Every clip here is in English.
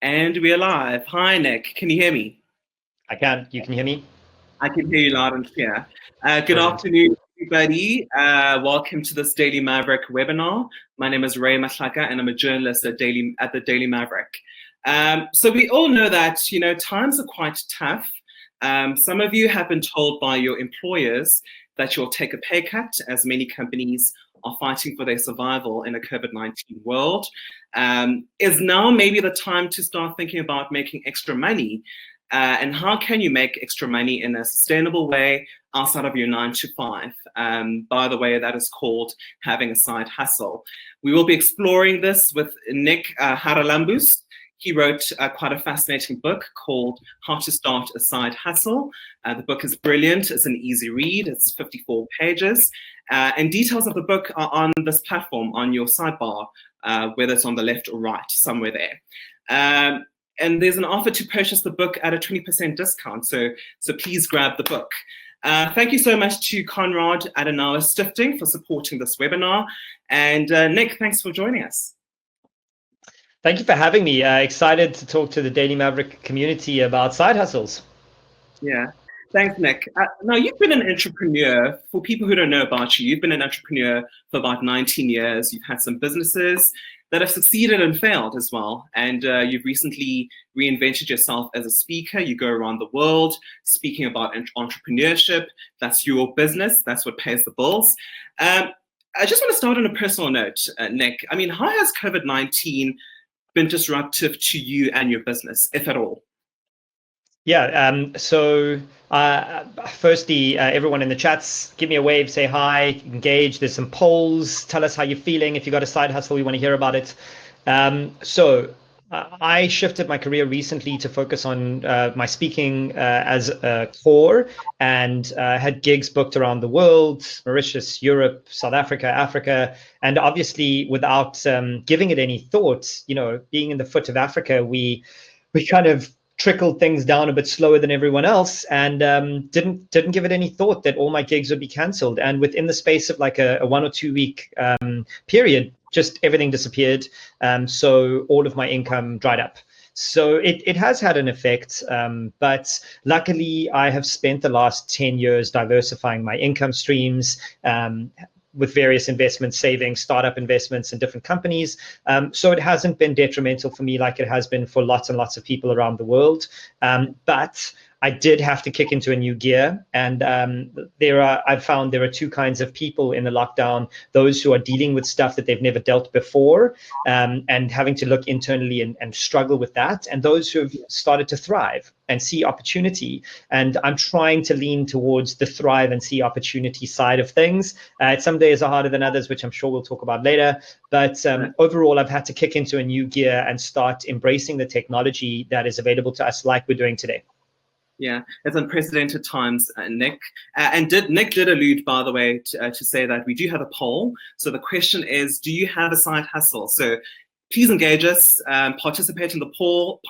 And we're live. Hi, Nic. Can you hear me? I can. You can hear me? I can hear you loud and clear. Good Brilliant. afternoon, everybody. Welcome to this Daily Maverick webinar. My name is Ray Mahlaka, and I'm a journalist at the Daily Maverick. So we all know that, times are quite tough. Some of you have been told by your employers that you'll take a pay cut, as many companies are fighting for their survival in a COVID-19 world. Is now maybe the time to start thinking about making extra money? And how can you make extra money in a sustainable way outside of your 9-to-5? By the way, that is called having a side hustle. We will be exploring this with Nic Haralambous. He wrote quite a fascinating book called How to Start a Side Hustle. The book is brilliant. It's an easy read. It's 54 pages. And details of the book are on this platform, on your sidebar, whether it's on the left or right, somewhere there. And there's an offer to purchase the book at a 20% discount. So please grab the book. Thank you so much to Conrad Adenauer Stifting for supporting this webinar. And Nic, thanks for joining us. Thank you for having me. Excited to talk to the Daily Maverick community about side hustles. Yeah, thanks, Nic. Now, you've been an entrepreneur. For people who don't know about you, you've been an entrepreneur for about 19 years. You've had some businesses that have succeeded and failed as well. And you've recently reinvented yourself as a speaker. You go around the world speaking about entrepreneurship. That's your business. That's what pays the bills. I just want to start on a personal note, Nic. I mean, how has COVID-19 been disruptive to you and your business, if at all? Yeah, so firstly, everyone in the chats, give me a wave, say hi, engage. There's some polls. Tell us how you're feeling. If you got a side hustle, we want to hear about it. I shifted my career recently to focus on my speaking as a core, and had gigs booked around the world, Mauritius, Europe, South Africa, Africa. And obviously, without giving it any thought, being in the foot of Africa, we kind of trickled things down a bit slower than everyone else, and didn't give it any thought that all my gigs would be cancelled. And within the space of like a 1 or 2 week period, just everything disappeared. So all of my income dried up. So it has had an effect, but luckily I have spent the last 10 years diversifying my income streams, with various investments, savings, startup investments in different companies. So it hasn't been detrimental for me like it has been for lots and lots of people around the world. But I did have to kick into a new gear. And I've found there are two kinds of people in the lockdown: those who are dealing with stuff that they've never dealt before, and having to look internally and struggle with that, and those who have started to thrive and see opportunity. And I'm trying to lean towards the thrive and see opportunity side of things. Some days are harder than others, which I'm sure we'll talk about later. But overall, I've had to kick into a new gear and start embracing the technology that is available to us, like we're doing today. Yeah, it's unprecedented times, Nic. And Nic did allude, by the way, to say that we do have a poll. So the question is, do you have a side hustle? So please engage us, participate in the poll,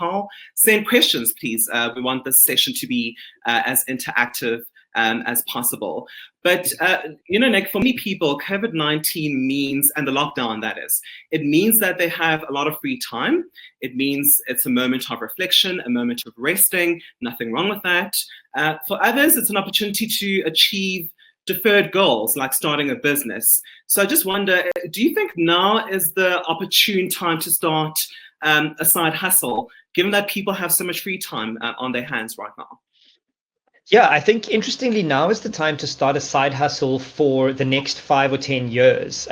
send questions, please. We want this session to be as interactive as possible. But, Nic, for many people, COVID-19 means, and the lockdown that is, it means that they have a lot of free time. It means it's a moment of reflection, a moment of resting, nothing wrong with that. For others, it's an opportunity to achieve deferred goals, like starting a business. So I just wonder, do you think now is the opportune time to start a side hustle, given that people have so much free time on their hands right now? Yeah, I think interestingly, now is the time to start a side hustle for the next 5 or 10 years.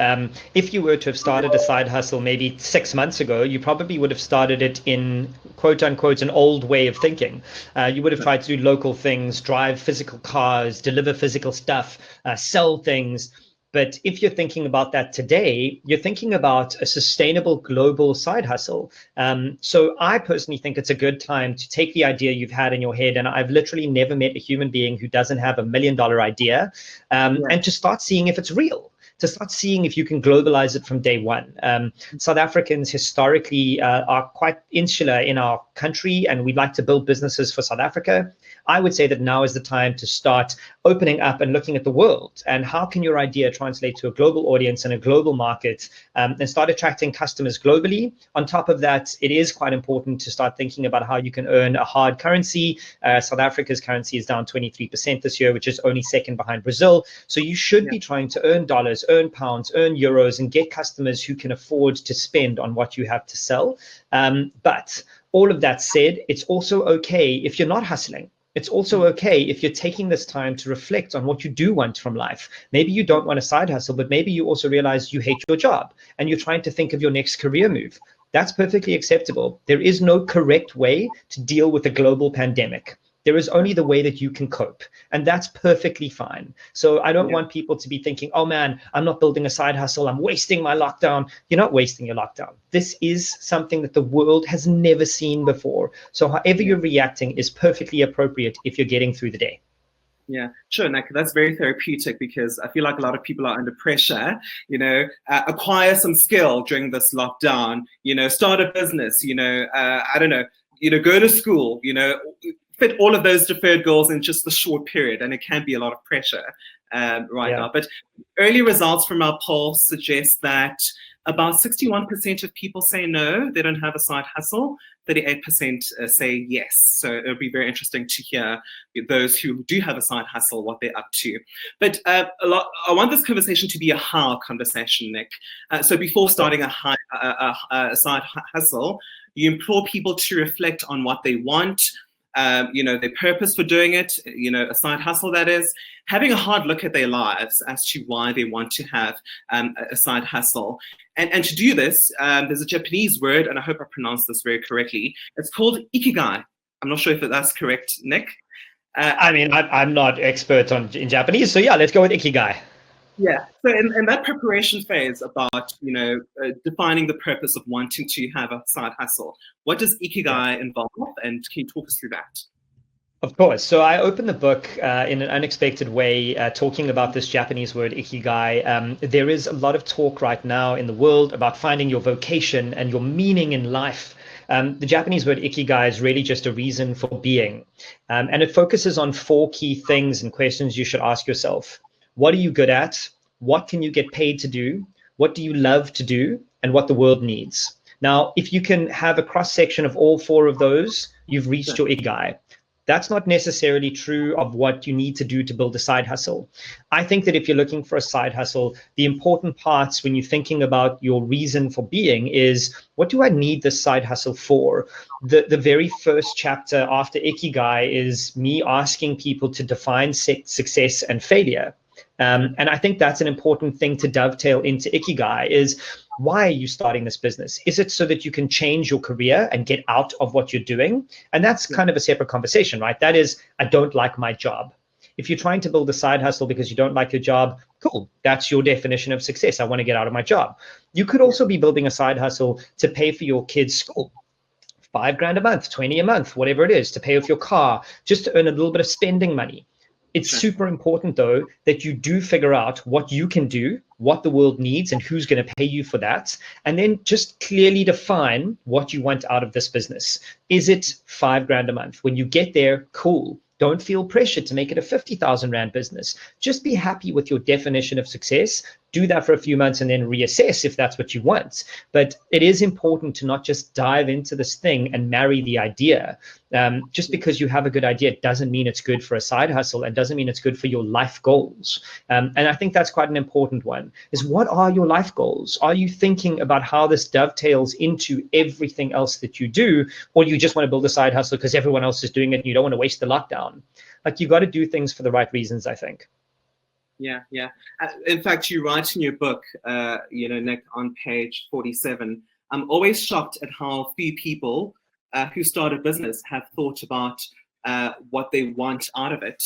If you were to have started a side hustle maybe 6 months ago, you probably would have started it in quote unquote an old way of thinking. You would have tried to do local things, drive physical cars, deliver physical stuff, sell things. But if you're thinking about that today, you're thinking about a sustainable global side hustle. So I personally think it's a good time to take the idea you've had in your head, and I've literally never met a human being who doesn't have $1 million idea, and to start seeing if it's real, to start seeing if you can globalize it from day one. South Africans historically are quite insular in our country, and we'd like to build businesses for South Africa. I would say that now is the time to start opening up and looking at the world, and how can your idea translate to a global audience and a global market, and start attracting customers globally. On top of that, it is quite important to start thinking about how you can earn a hard currency. South Africa's currency is down 23% this year, which is only second behind Brazil. So you should be trying to earn dollars, earn pounds, earn euros, and get customers who can afford to spend on what you have to sell. But all of that said, it's also okay if you're not hustling. It's also okay if you're taking this time to reflect on what you do want from life. Maybe you don't want a side hustle, but maybe you also realize you hate your job and you're trying to think of your next career move. That's perfectly acceptable. There is no correct way to deal with a global pandemic. There is only the way that you can cope, and that's perfectly fine. So I don't want people to be thinking, oh man, I'm not building a side hustle, I'm wasting my lockdown. You're not wasting your lockdown. This is something that the world has never seen before. So however you're reacting is perfectly appropriate if you're getting through the day. Yeah, sure, Nic. That's very therapeutic, because I feel like a lot of people are under pressure, acquire some skill during this lockdown, start a business, I don't know, go to school, fit all of those deferred goals in just a short period, and it can be a lot of pressure now. But early results from our poll suggest that about 61% of people say no, they don't have a side hustle. 38% say yes. So it'll be very interesting to hear those who do have a side hustle, what they're up to. But I want this conversation to be a how conversation, Nic. So before starting a side hustle, you implore people to reflect on what they want, their purpose for doing it, a side hustle, that is, having a hard look at their lives as to why they want to have a side hustle. And to do this, there's a Japanese word, and I hope I pronounced this very correctly. It's called ikigai. I'm not sure if that's correct, Nic. I'm not expert in Japanese, so yeah, let's go with ikigai. Yeah, so in that preparation phase about, defining the purpose of wanting to have a side hustle, what does ikigai involve, and can you talk us through that? Of course. So I opened the book in an unexpected way, talking about this Japanese word ikigai. There is a lot of talk right now in the world about finding your vocation and your meaning in life. The Japanese word ikigai is really just a reason for being. And it focuses on 4 key things and questions you should ask yourself. What are you good at? What can you get paid to do? What do you love to do? And what the world needs. Now, if you can have a cross-section of all 4 of those, you've reached your ikigai. That's not necessarily true of what you need to do to build a side hustle. I think that if you're looking for a side hustle, the important parts when you're thinking about your reason for being is, what do I need this side hustle for? The very first chapter after ikigai is me asking people to define success and failure. And I think that's an important thing to dovetail into ikigai is, why are you starting this business? Is it so that you can change your career and get out of what you're doing? And that's kind of a separate conversation, right? That is, I don't like my job. If you're trying to build a side hustle because you don't like your job, cool. That's your definition of success. I want to get out of my job. You could also be building a side hustle to pay for your kids' school. $5,000 a month, 20 a month, whatever it is, to pay off your car, just to earn a little bit of spending money. It's super important, though, that you do figure out what you can do, what the world needs, and who's going to pay you for that. And then just clearly define what you want out of this business. Is it $5,000 a month? When you get there, cool. Don't feel pressured to make it a 50,000 Rand business. Just be happy with your definition of success. Do that for a few months and then reassess if that's what you want. But it is important to not just dive into this thing and marry the idea. Just because you have a good idea doesn't mean it's good for a side hustle and doesn't mean it's good for your life goals. And I think that's quite an important one, is what are your life goals? Are you thinking about how this dovetails into everything else that you do, or do you just want to build a side hustle because everyone else is doing it and you don't want to waste the lockdown? Like, you got to do things for the right reasons, I think. Yeah. In fact, you write in your book, Nic, on page 47, I'm always shocked at how few people who start a business have thought about what they want out of it.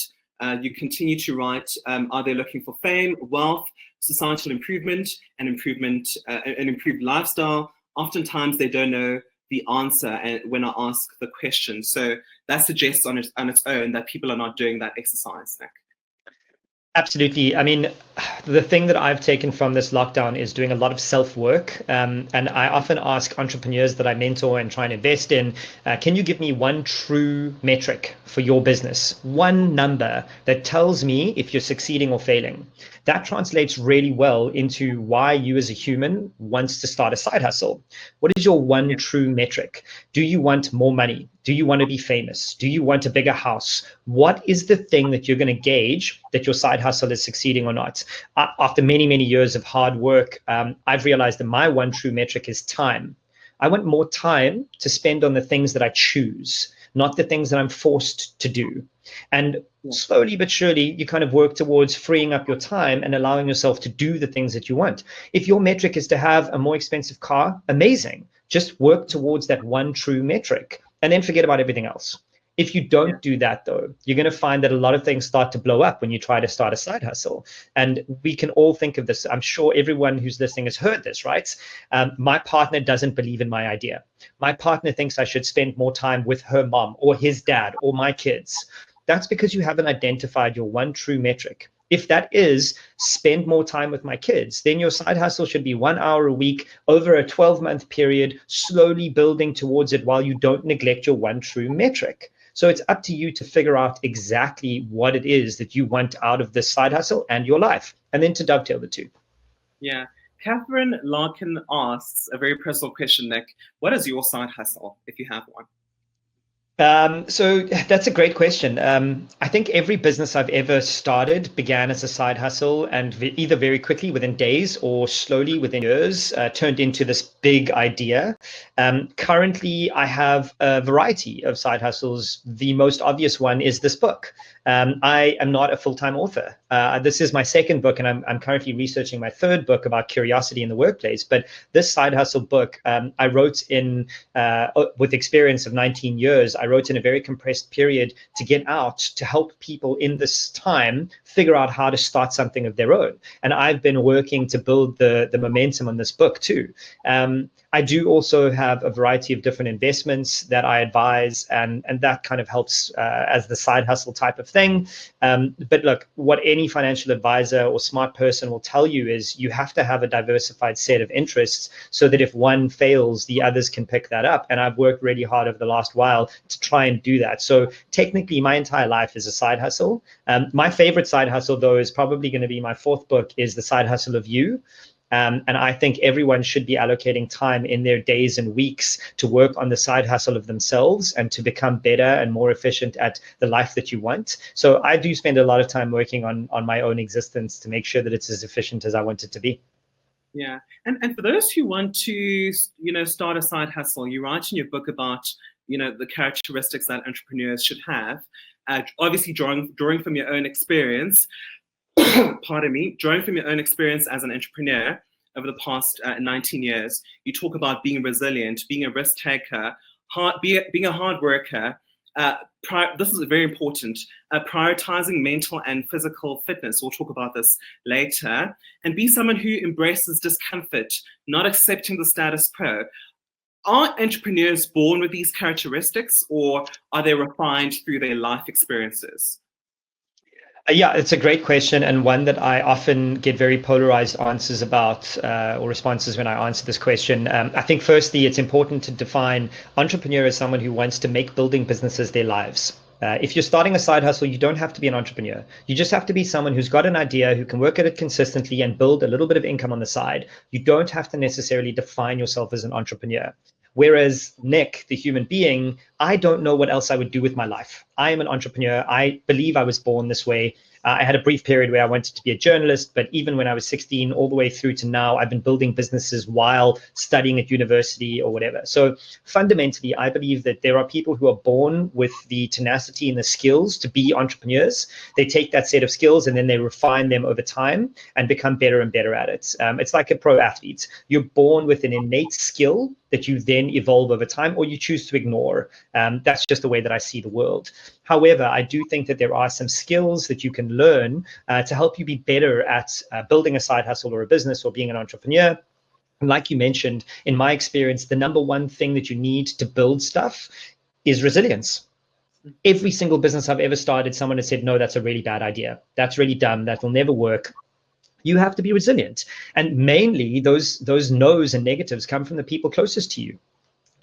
You continue to write, are they looking for fame, wealth, societal improvement, and an improved lifestyle? Oftentimes they don't know the answer when I ask the question. So that suggests on its own that people are not doing that exercise, Nic. Absolutely. I mean, the thing that I've taken from this lockdown is doing a lot of self-work. And I often ask entrepreneurs that I mentor and try and invest in, can you give me one true metric for your business? One number that tells me if you're succeeding or failing. That translates really well into why you as a human wants to start a side hustle. What is your one true metric? Do you want more money? Do you want to be famous? Do you want a bigger house? What is the thing that you're going to gauge that your side hustle is succeeding or not? After many, many years of hard work, I've realized that my one true metric is time. I want more time to spend on the things that I choose, not the things that I'm forced to do. And slowly but surely, you kind of work towards freeing up your time and allowing yourself to do the things that you want. If your metric is to have a more expensive car, amazing. Just work towards that one true metric and then forget about everything else. If you don't do that, though, you're going to find that a lot of things start to blow up when you try to start a side hustle. And we can all think of this. I'm sure everyone who's listening has heard this, right? My partner doesn't believe in my idea. My partner thinks I should spend more time with her mom or his dad or my kids. That's because you haven't identified your one true metric. If that is spend more time with my kids, then your side hustle should be 1 hour a week over a 12-month period, slowly building towards it while you don't neglect your one true metric. So it's up to you to figure out exactly what it is that you want out of this side hustle and your life, and then to dovetail the two. Yeah. Catherine Larkin asks a very personal question, Nic. What is your side hustle, if you have one? So that's a great question. I think every business I've ever started began as a side hustle and either very quickly within days or slowly within years turned into this big idea. Currently, I have a variety of side hustles. The most obvious one is this book. I am not a full-time author. This is my second book, and I'm currently researching my third book about curiosity in the workplace. But this side hustle book, I wrote in with experience of 19 years. I wrote in a very compressed period to get out to help people in this time figure out how to start something of their own. And I've been working to build the momentum on this book too. I do also have a variety of different investments that I advise, and that kind of helps as the side hustle type of thing. But look, what any financial advisor or smart person will tell you is you have to have a diversified set of interests so that if one fails, the others can pick that up. And I've worked really hard over the last while to try and do that. So technically, my entire life is a side hustle. My favorite side hustle, though, is probably going to be my fourth book, is The Side Hustle of You. And I think everyone should be allocating time in their days and weeks to work on the side hustle of themselves and to become better and more efficient at the life that you want. So I do spend a lot of time working on my own existence to make sure that it's as efficient as I want it to be. Yeah. And for those who want to, start a side hustle, you write in your book about, the characteristics that entrepreneurs should have, obviously drawing from your own experience. Pardon me, drawing from your own experience as an entrepreneur over the past 19 years, you talk about being resilient, being a risk taker, being a hard worker. This is very important, prioritizing mental and physical fitness. We'll talk about this later. And be someone who embraces discomfort, not accepting the status quo. Are entrepreneurs born with these characteristics, or are they refined through their life experiences? Yeah, it's a great question, and one that I often get very polarized answers about or responses when I answer this question. I think firstly, it's important to define entrepreneur as someone who wants to make building businesses their lives. If you're starting a side hustle, you don't have to be an entrepreneur. You just have to be someone who's got an idea, who can work at it consistently and build a little bit of income on the side. You don't have to necessarily define yourself as an entrepreneur. Whereas Nic, the human being, I don't know what else I would do with my life. I am an entrepreneur. I believe I was born this way. I had a brief period where I wanted to be a journalist, but even when I was 16, all the way through to now, I've been building businesses while studying at university or whatever. So fundamentally, I believe that there are people who are born with the tenacity and the skills to be entrepreneurs. They take that set of skills and then they refine them over time and become better and better at it. It's like a pro athlete. You're born with an innate skill that you then evolve over time, or you choose to ignore. That's just the way that I see the world. However, I do think that there are some skills that you can learn to help you be better at building a side hustle or a business or being an entrepreneur. And like you mentioned, in my experience, the number one thing that you need to build stuff is resilience. Every single business I've ever started, someone has said, no, that's a really bad idea. That's really dumb. That will never work. You have to be resilient. And mainly those no's and negatives come from the people closest to you.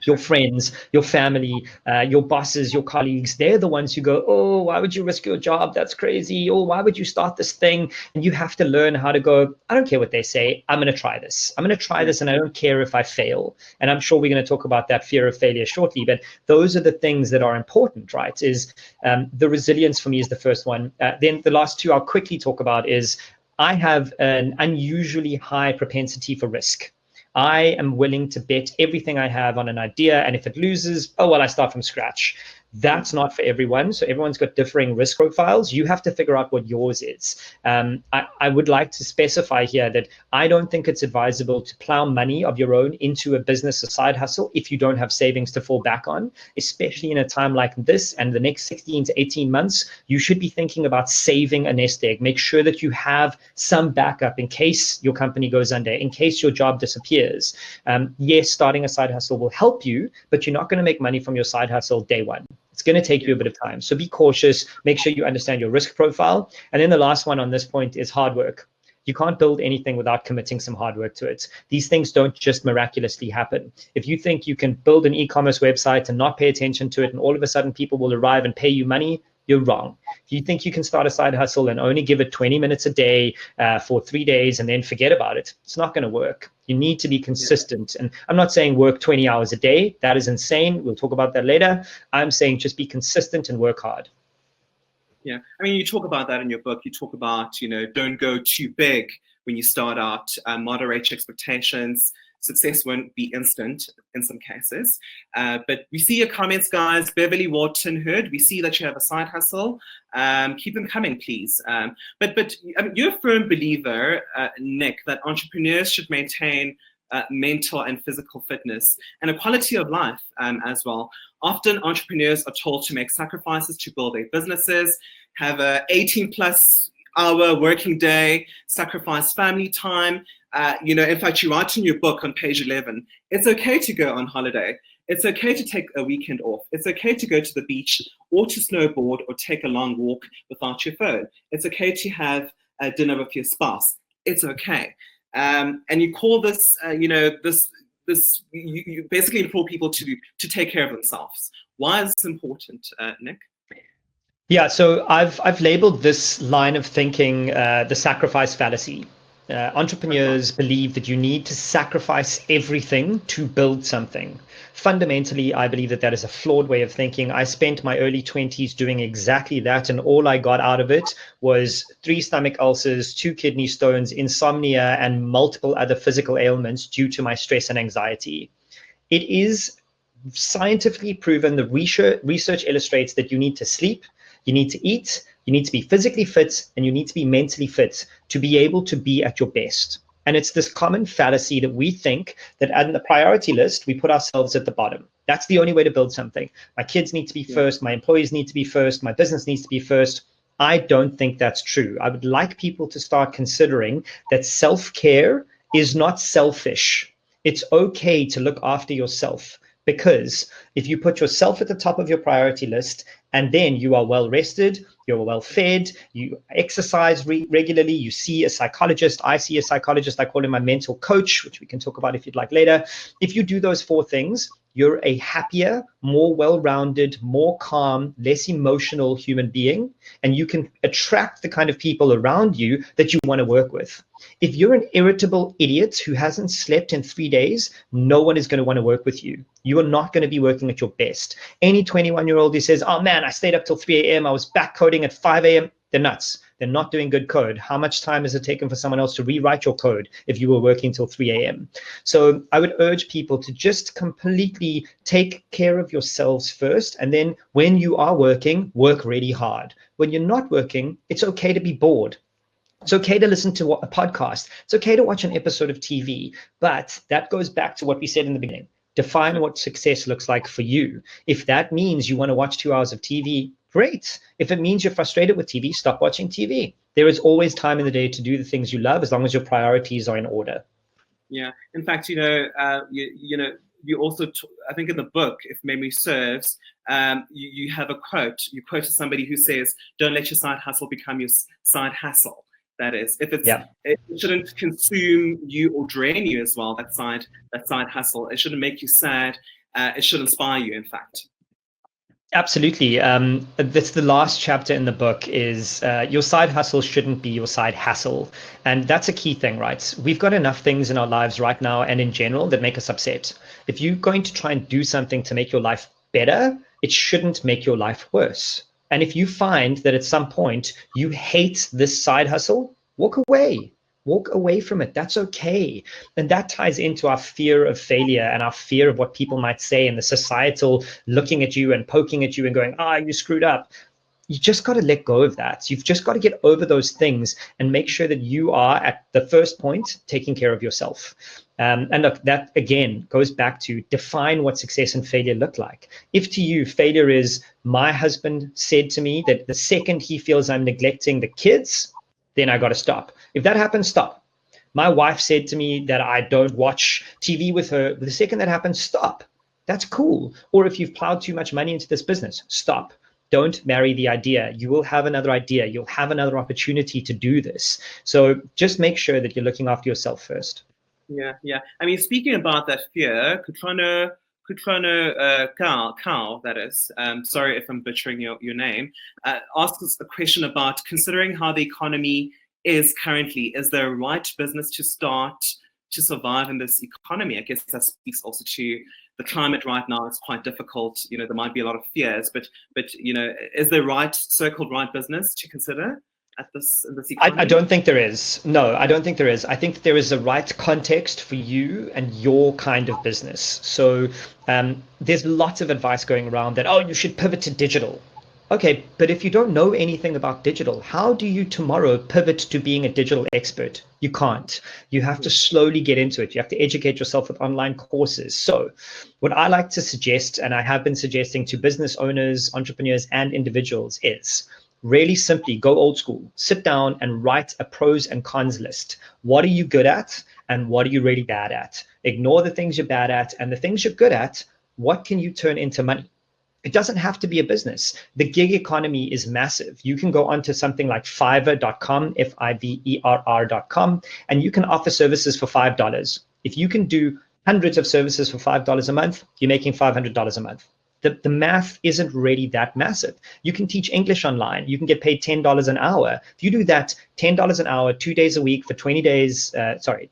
Your friends, your family, your bosses, your colleagues, they're the ones who go, oh, why would you risk your job? That's crazy. Or why would you start this thing? And you have to learn how to go, I don't care what they say. I'm going to try this. I'm going to try this, and I don't care if I fail. And I'm sure we're going to talk about that fear of failure shortly. But those are the things that are important, right? Is the resilience for me is the first one. Then the last two I'll quickly talk about is I have an unusually high propensity for risk. I am willing to bet everything I have on an idea, and if it loses, oh, well, I start from scratch. That's not for everyone. So everyone's got differing risk profiles. You have to figure out what yours is. I would like to specify here that I don't think it's advisable to plow money of your own into a business or side hustle if you don't have savings to fall back on, especially in a time like this and the next 16 to 18 months. You should be thinking about saving a nest egg. Make sure that you have some backup in case your company goes under, in case your job disappears. Yes, starting a side hustle will help you, but you're not going to make money from your side hustle day one. It's going to take you a bit of time. So be cautious, make sure you understand your risk profile. And then the last one on this point is hard work. You can't build anything without committing some hard work to it. These things don't just miraculously happen. If you think you can build an e-commerce website and not pay attention to it, and all of a sudden people will arrive and pay you money, you're wrong. If you think you can start a side hustle and only give it 20 minutes a day for 3 days and then forget about it, it's not going to work. You need to be consistent. And I'm not saying work 20 hours a day. That is insane. We'll talk about that later. I'm saying just be consistent and work hard. Yeah, I mean, you talk about that in your book. You talk about, don't go too big when you start out, moderate your expectations. Success won't be instant in some cases. But we see your comments, guys. Beverly Wharton Hood, we see that you have a side hustle. Keep them coming, please. But you're a firm believer, Nic, that entrepreneurs should maintain mental and physical fitness and a quality of life as well. Often entrepreneurs are told to make sacrifices to build their businesses, have a 18+ hour working day, sacrifice family time. In fact, you write in your book on page 11, it's okay to go on holiday. It's okay to take a weekend off. It's okay to go to the beach or to snowboard or take a long walk without your phone. It's okay to have a dinner with your spouse. It's okay. And you call this, you basically implore people to take care of themselves. Why is this important, Nic? Yeah, so I've labeled this line of thinking the sacrifice fallacy. Entrepreneurs believe that you need to sacrifice everything to build something. Fundamentally, I believe that is a flawed way of thinking. I spent my early 20s doing exactly that, and all I got out of it was 3 stomach ulcers, 2 kidney stones, insomnia, and multiple other physical ailments due to my stress and anxiety. It is scientifically proven. The research illustrates that you need to sleep, you need to eat, you need to be physically fit, and you need to be mentally fit to be able to be at your best. And it's this common fallacy that we think that on the priority list, we put ourselves at the bottom. That's the only way to build something. My kids need to be first, my employees need to be first, my business needs to be first. I don't think that's true. I would like people to start considering that self-care is not selfish. It's okay to look after yourself. Because if you put yourself at the top of your priority list and then you are well rested, you're well fed, you exercise regularly, you see a psychologist, I see a psychologist, I call him my mental coach, which we can talk about if you'd like later. If you do those 4 things, you're a happier, more well-rounded, more calm, less emotional human being, and you can attract the kind of people around you that you want to work with. If you're an irritable idiot who hasn't slept in 3 days, no one is going to want to work with you. You are not going to be working at your best. Any 21-year-old who says, oh man, I stayed up till 3 a.m., I was back coding at 5 a.m., they're nuts. They're not doing good code. How much time has it taken for someone else to rewrite your code if you were working till 3 a.m.? So I would urge people to just completely take care of yourselves first. And then when you are working, work really hard. When you're not working, it's okay to be bored. It's okay to listen to a podcast. It's okay to watch an episode of TV. But that goes back to what we said in the beginning. Define what success looks like for you. If that means you want to watch 2 hours of TV, great. If it means you're frustrated with TV, stop watching TV. There is always time in the day to do the things you love as long as your priorities are in order. Yeah. In fact, you also, I think in the book, if memory serves, you have a quote. You quoted somebody who says, "Don't let your side hustle become your side hassle." That is, if it's, it shouldn't consume you or drain you as well. That side hustle. It shouldn't make you sad. It should inspire you, in fact. Absolutely. That's the last chapter in the book is your side hustle shouldn't be your side hassle. And that's a key thing, right? We've got enough things in our lives right now and in general that make us upset. If you're going to try and do something to make your life better, it shouldn't make your life worse. And if you find that at some point you hate this side hustle, walk away. Walk away from it. That's okay. And that ties into our fear of failure and our fear of what people might say and the societal looking at you and poking at you and going, you screwed up. You just got to let go of that. You've just got to get over those things and make sure that you are at the first point taking care of yourself. And look, that again goes back to define what success and failure look like. If to you failure is, my husband said to me that the second he feels I'm neglecting the kids, then I got to stop. If that happens, stop. My wife said to me that I don't watch TV with her. The second that happens, stop. That's cool. Or if you've plowed too much money into this business, stop. Don't marry the idea. You will have another idea. You'll have another opportunity to do this. So just make sure that you're looking after yourself first. Yeah. I mean, speaking about that fear, Carl, that is, sorry if I'm butchering your name, asks us a question about considering how the economy is currently. Is there a right business to start to survive in this economy? I guess that speaks also to the climate right now. It's quite difficult. There might be a lot of fears, but is there so-called right business to consider at this economy? I don't think there is. No, I don't think there is. I think there is a right context for you and your kind of business. So there's lots of advice going around that, you should pivot to digital. Okay, but if you don't know anything about digital, how do you tomorrow pivot to being a digital expert? You can't. You have to slowly get into it. You have to educate yourself with online courses. So what I like to suggest, and I have been suggesting to business owners, entrepreneurs, and individuals is really simply go old school. Sit down and write a pros and cons list. What are you good at and what are you really bad at? Ignore the things you're bad at, and the things you're good at, what can you turn into money? It doesn't have to be a business. The gig economy is massive. You can go onto something like Fiverr.com, Fiverr.com, and you can offer services for $5. If you can do hundreds of services for $5 a month, you're making $500 a month. The math isn't really that massive. You can teach English online. You can get paid $10 an hour. If you do that $10 an hour, 2 days a week for 20 days,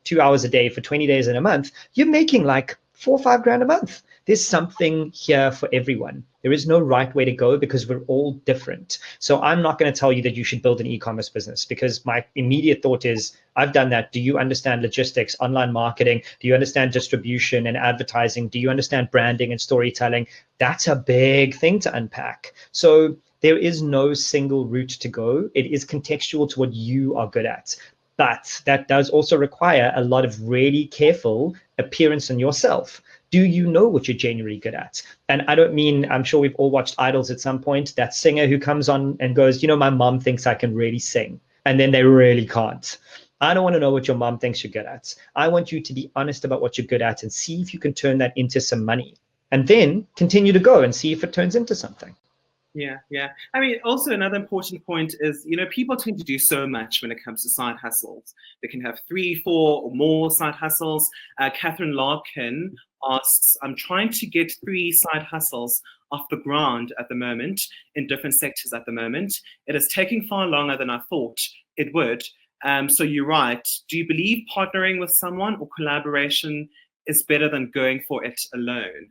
2 hours a day for 20 days in a month, you're making like $4 or $5 grand a month. There's something here for everyone. There is no right way to go because we're all different. So I'm not going to tell you that you should build an e-commerce business, because my immediate thought is, I've done that. Do you understand logistics, online marketing? Do you understand distribution and advertising? Do you understand branding and storytelling? That's a big thing to unpack. So there is no single route to go. It is contextual to what you are good at. But that does also require a lot of really careful appearance on yourself. Do you know what you're genuinely good at? And I don't mean, I'm sure we've all watched Idols at some point, that singer who comes on and goes, my mom thinks I can really sing. And then they really can't. I don't want to know what your mom thinks you're good at. I want you to be honest about what you're good at and see if you can turn that into some money. And then continue to go and see if it turns into something. Yeah. I mean, also another important point is, people tend to do so much when it comes to side hustles. They can have 3, 4 or more side hustles. Catherine Larkin asks, I'm trying to get 3 side hustles off the ground at the moment in different sectors at the moment. It is taking far longer than I thought it would. So you're right. Do you believe partnering with someone or collaboration is better than going for it alone?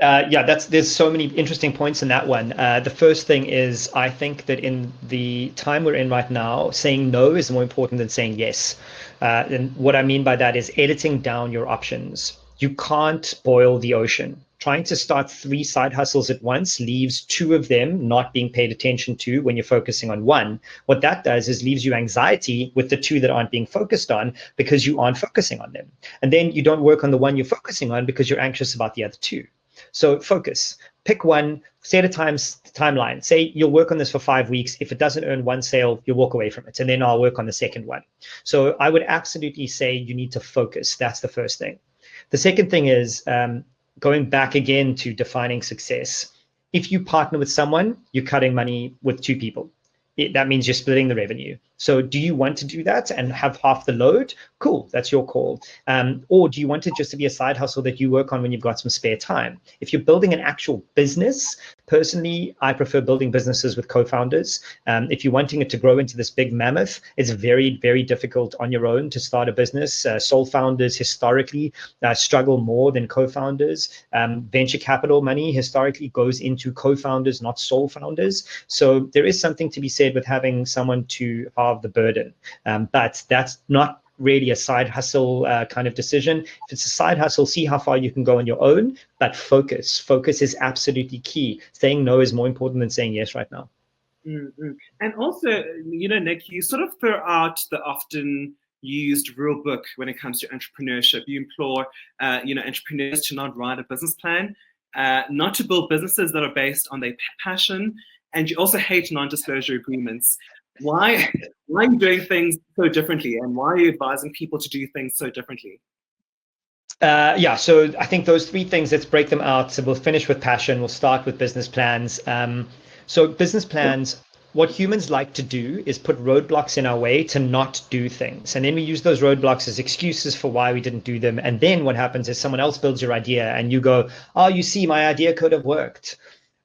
There's so many interesting points in that one. The first thing is, I think that in the time we're in right now, saying no is more important than saying yes. And what I mean by that is editing down your options. You can't boil the ocean. Trying to start 3 side hustles at once leaves 2 of them not being paid attention to when you're focusing on one. What that does is leaves you anxiety with the 2 that aren't being focused on because you aren't focusing on them. And then you don't work on the one you're focusing on because you're anxious about the other 2. So focus, pick one, set a timeline. Say you'll work on this for 5 weeks. If it doesn't earn 1 sale, you'll walk away from it. And then I'll work on the second one. So I would absolutely say you need to focus. That's the first thing. The second thing is going back again to defining success. If you partner with someone, you're cutting money with two people. That means you're splitting the revenue. So do you want to do that and have half the load? Cool, that's your call. Or do you want it just to be a side hustle that you work on when you've got some spare time? If you're building an actual business, personally, I prefer building businesses with co-founders. If you're wanting it to grow into this big mammoth, it's very, very difficult on your own to start a business. Sole founders historically struggle more than co-founders. Venture capital money historically goes into co-founders, not sole founders. So there is something to be said with having someone to halve the burden. But that's not really a side hustle kind of decision. If it's a side hustle, see how far you can go on your own, but focus. Focus is absolutely key. Saying no is more important than saying yes right now. Mm-hmm. And also, Nic, you sort of throw out the often used rule book when it comes to entrepreneurship. You implore, entrepreneurs to not write a business plan, not to build businesses that are based on their passion, and you also hate non-disclosure agreements. Why are you doing things so differently, and why are you advising people to do things so differently? So I think those three things, let's break them out. So we'll finish with passion. We'll start with business plans. So business plans, what humans like to do is put roadblocks in our way to not do things. And then we use those roadblocks as excuses for why we didn't do them. And then what happens is someone else builds your idea and you go, oh, you see, my idea could have worked.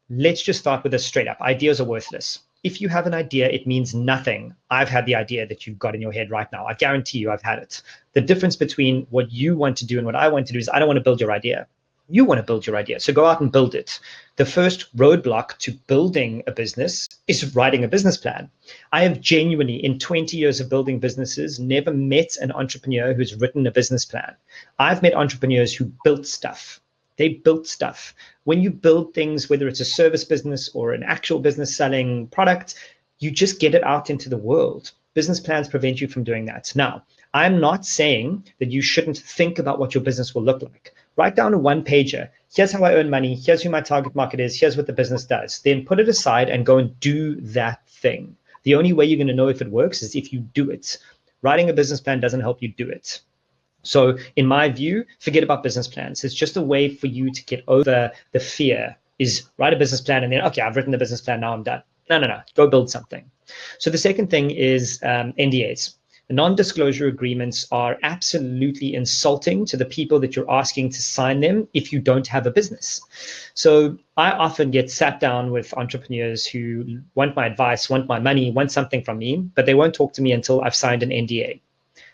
Let's just start with this straight up. Ideas are worthless. If you have an idea, it means nothing. I've had the idea that you've got in your head right now. I guarantee you I've had it. The difference between what you want to do and what I want to do is I don't want to build your idea. You want to build your idea. So go out and build it. The first roadblock to building a business is writing a business plan. I have genuinely, in 20 years of building businesses, never met an entrepreneur who's written a business plan. I've met entrepreneurs who built stuff. They built stuff. When you build things, whether it's a service business or an actual business selling product, you just get it out into the world. Business plans prevent you from doing that. Now, I'm not saying that you shouldn't think about what your business will look like. Write down a one-pager. Here's how I earn money. Here's who my target market is. Here's what the business does. Then put it aside and go and do that thing. The only way you're going to know if it works is if you do it. Writing a business plan doesn't help you do it. So in my view, forget about business plans. It's just a way for you to get over the fear is write a business plan and then, okay, I've written the business plan, now I'm done. No. Go build something. So the second thing is NDAs. Non-disclosure agreements are absolutely insulting to the people that you're asking to sign them if you don't have a business. So I often get sat down with entrepreneurs who want my advice, want my money, want something from me, but they won't talk to me until I've signed an NDA.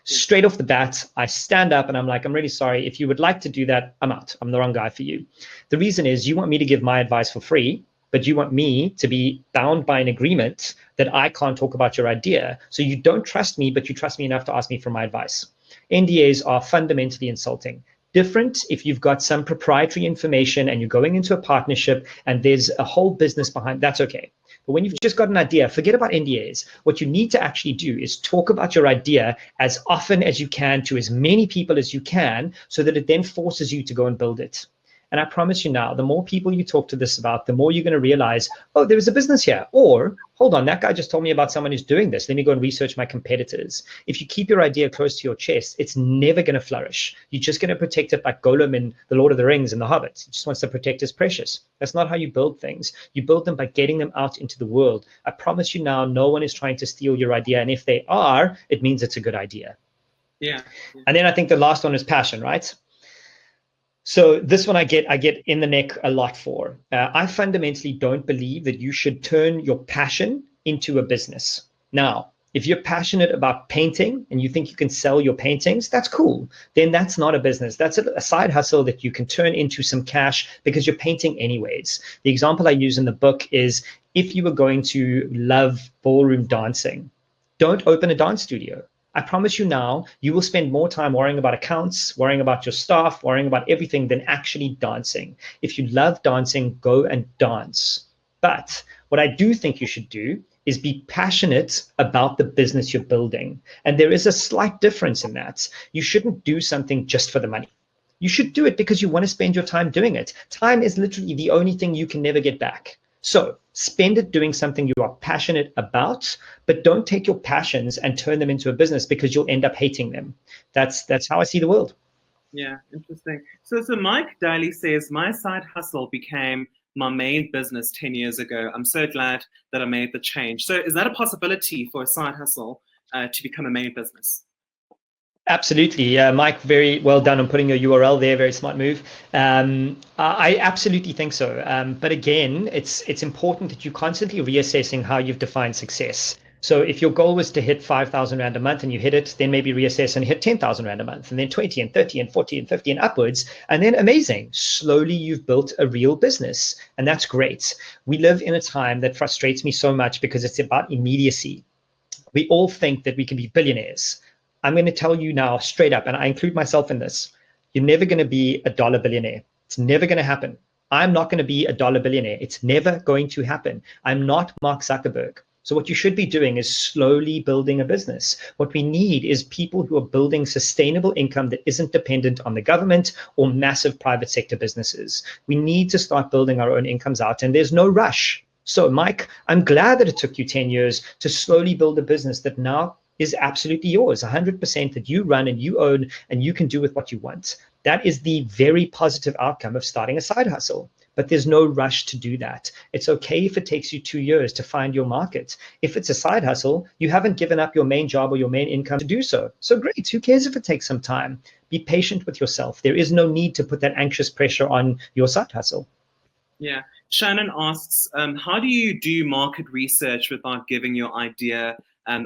Straight off the bat, I stand up and I'm like, I'm really sorry. If you would like to do that, I'm out. I'm the wrong guy for you. The reason is you want me to give my advice for free, but you want me to be bound by an agreement that I can't talk about your idea. So you don't trust me, but you trust me enough to ask me for my advice. NDAs are fundamentally insulting. Different if you've got some proprietary information and you're going into a partnership and there's a whole business behind, that's okay. But when you've just got an idea, forget about NDAs. What you need to actually do is talk about your idea as often as you can to as many people as you can so that it then forces you to go and build it. And I promise you now, the more people you talk to this about, the more you're going to realize, oh, there is a business here. Or, hold on, that guy just told me about someone who's doing this. Let me go and research my competitors. If you keep your idea close to your chest, it's never going to flourish. You're just going to protect it like Gollum in The Lord of the Rings and The Hobbit. He just wants to protect his precious. That's not how you build things. You build them by getting them out into the world. I promise you now, no one is trying to steal your idea. And if they are, it means it's a good idea. Yeah. And then I think the last one is passion, right? So this one I get in the neck a lot for. I fundamentally don't believe that you should turn your passion into a business. Now, if you're passionate about painting and you think you can sell your paintings, that's cool. Then that's not a business. That's a side hustle that you can turn into some cash because you're painting anyways. The example I use in the book is if you were going to love ballroom dancing, don't open a dance studio. I promise you now, you will spend more time worrying about accounts, worrying about your staff, worrying about everything than actually dancing. If you love dancing, go and dance. But what I do think you should do is be passionate about the business you're building. And there is a slight difference in that. You shouldn't do something just for the money. You should do it because you want to spend your time doing it. Time is literally the only thing you can never get back. So spend it doing something you are passionate about, but don't take your passions and turn them into a business because you'll end up hating them. That's how I see the world. Yeah, interesting. So Mike Daly says, my side hustle became my main business 10 years ago. I'm so glad that I made the change. So is that a possibility for a side hustle to become a main business? Absolutely. Mike, very well done on putting your URL there. Very smart move. I absolutely think so. But again, it's important that you're constantly reassessing how you've defined success. So if your goal was to hit 5,000 Rand a month and you hit it, then maybe reassess and hit 10,000 Rand a month, and then 20 and 30 and 40 and 50 and upwards. And then amazing. Slowly you've built a real business. And that's great. We live in a time that frustrates me so much because it's about immediacy. We all think that we can be billionaires. I'm going to tell you now straight up, and I include myself in this. You're never going to be a dollar billionaire. It's never going to happen. I'm not going to be a dollar billionaire. It's never going to happen. I'm not Mark Zuckerberg. So what you should be doing is slowly building a business. What we need is people who are building sustainable income that isn't dependent on the government or massive private sector businesses. We need to start building our own incomes out, and there's no rush. So, Mike, I'm glad that it took you 10 years to slowly build a business that now is absolutely yours, 100% that you run and you own and you can do with what you want. That is the very positive outcome of starting a side hustle. But there's no rush to do that. It's okay if it takes you 2 years to find your market. If it's a side hustle, you haven't given up your main job or your main income to do so. So great, who cares if it takes some time? Be patient with yourself. There is no need to put that anxious pressure on your side hustle. Yeah. Shannon asks, how do you do market research without giving your idea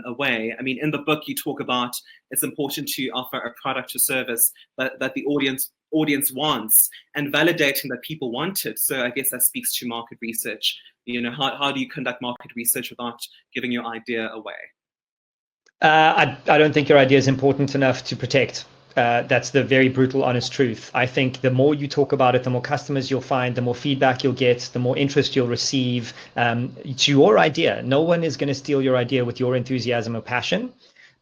away? I mean, in the book, you talk about it's important to offer a product or service that the audience wants and validating that people want it. So I guess that speaks to market research. You know, how do you conduct market research without giving your idea away? I don't think your idea is important enough to protect. That's the very brutal, honest truth. I think the more you talk about it, the more customers you'll find, the more feedback you'll get, the more interest you'll receive. It's your idea. No one is going to steal your idea with your enthusiasm or passion.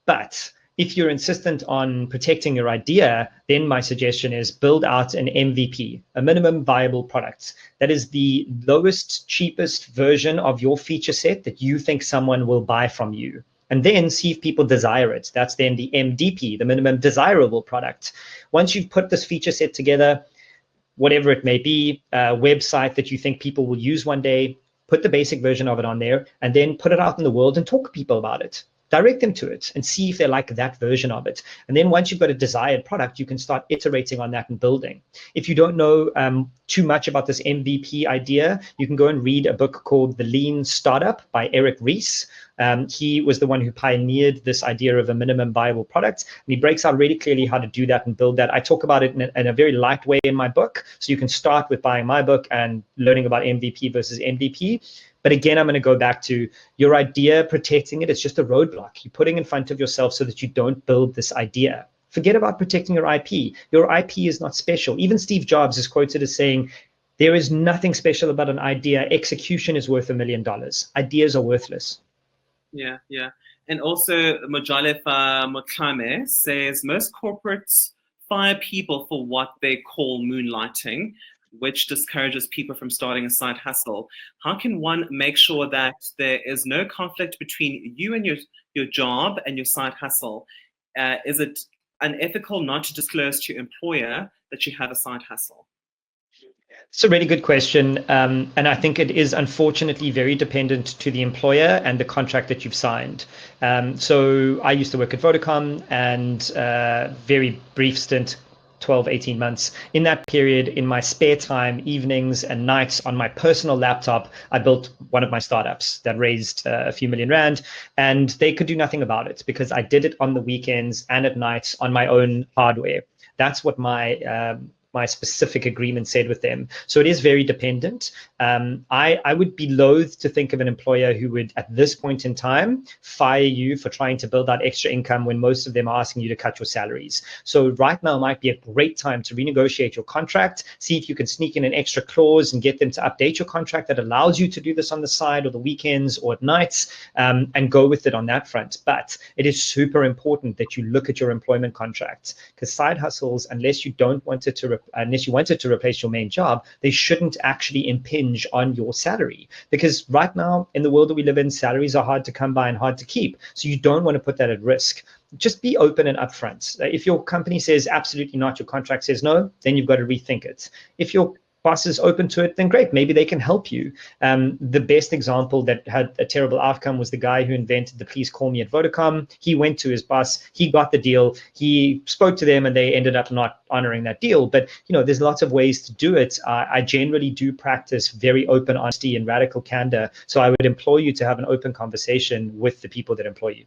But if you're insistent on protecting your idea, then my suggestion is build out an MVP, a minimum viable product. That is the lowest, cheapest version of your feature set that you think someone will buy from you. And then see if people desire it. That's then the MDP, the minimum desirable product. Once you've put this feature set together, whatever it may be, a website that you think people will use one day, put the basic version of it on there, and then put it out in the world and talk to people about it. Direct them to it and see if they like that version of it. And then once you've got a desired product, you can start iterating on that and building. If you don't know too much about this MVP idea, you can go and read a book called The Lean Startup by Eric Ries. He was the one who pioneered this idea of a minimum viable product. And he breaks out really clearly how to do that and build that. I talk about it in a very light way in my book. So you can start with buying my book and learning about MVP versus MVP. But again, I'm going to go back to your idea, protecting it. It's just a roadblock you're putting in front of yourself so that you don't build this idea. Forget about protecting your IP. Your IP is not special. Even Steve Jobs is quoted as saying, there is nothing special about an idea. Execution is worth $1 million. Ideas are worthless. Yeah, yeah. And also, Mojalefa Motlame says most corporates fire people for what they call moonlighting, which discourages people from starting a side hustle. How can one make sure that there is no conflict between you and your job and your side hustle? Is it unethical not to disclose to your employer that you have a side hustle? It's a really good question. And I think it is unfortunately very dependent to the employer and the contract that you've signed. So I used to work at Vodacom and very brief stint, 12, 18 months. In that period, in my spare time, evenings and nights on my personal laptop, I built one of my startups that raised a few million Rand, and they could do nothing about it because I did it on the weekends and at nights on my own hardware. That's what my specific agreement said with them. So it is very dependent. I would be loath to think of an employer who would, at this point in time, fire you for trying to build out extra income when most of them are asking you to cut your salaries. So right now might be a great time to renegotiate your contract, see if you can sneak in an extra clause and get them to update your contract that allows you to do this on the side or the weekends or at nights, and go with it on that front. But it is super important that you look at your employment contracts, because side hustles, unless you don't want it to unless you wanted to replace your main job, they shouldn't actually impinge on your salary. Because right now, in the world that we live in, salaries are hard to come by and hard to keep. So you don't want to put that at risk. Just be open and upfront. If your company says absolutely not, your contract says no, then you've got to rethink it. If your boss is open to it, then great, maybe they can help you. The best example that had a terrible outcome was the guy who invented the please call me at Vodacom. He went to his boss, he got the deal, he spoke to them, and they ended up not honoring that deal. But there's lots of ways to do it. I generally do practice very open honesty and radical candor, so I would implore you to have an open conversation with the people that employ you.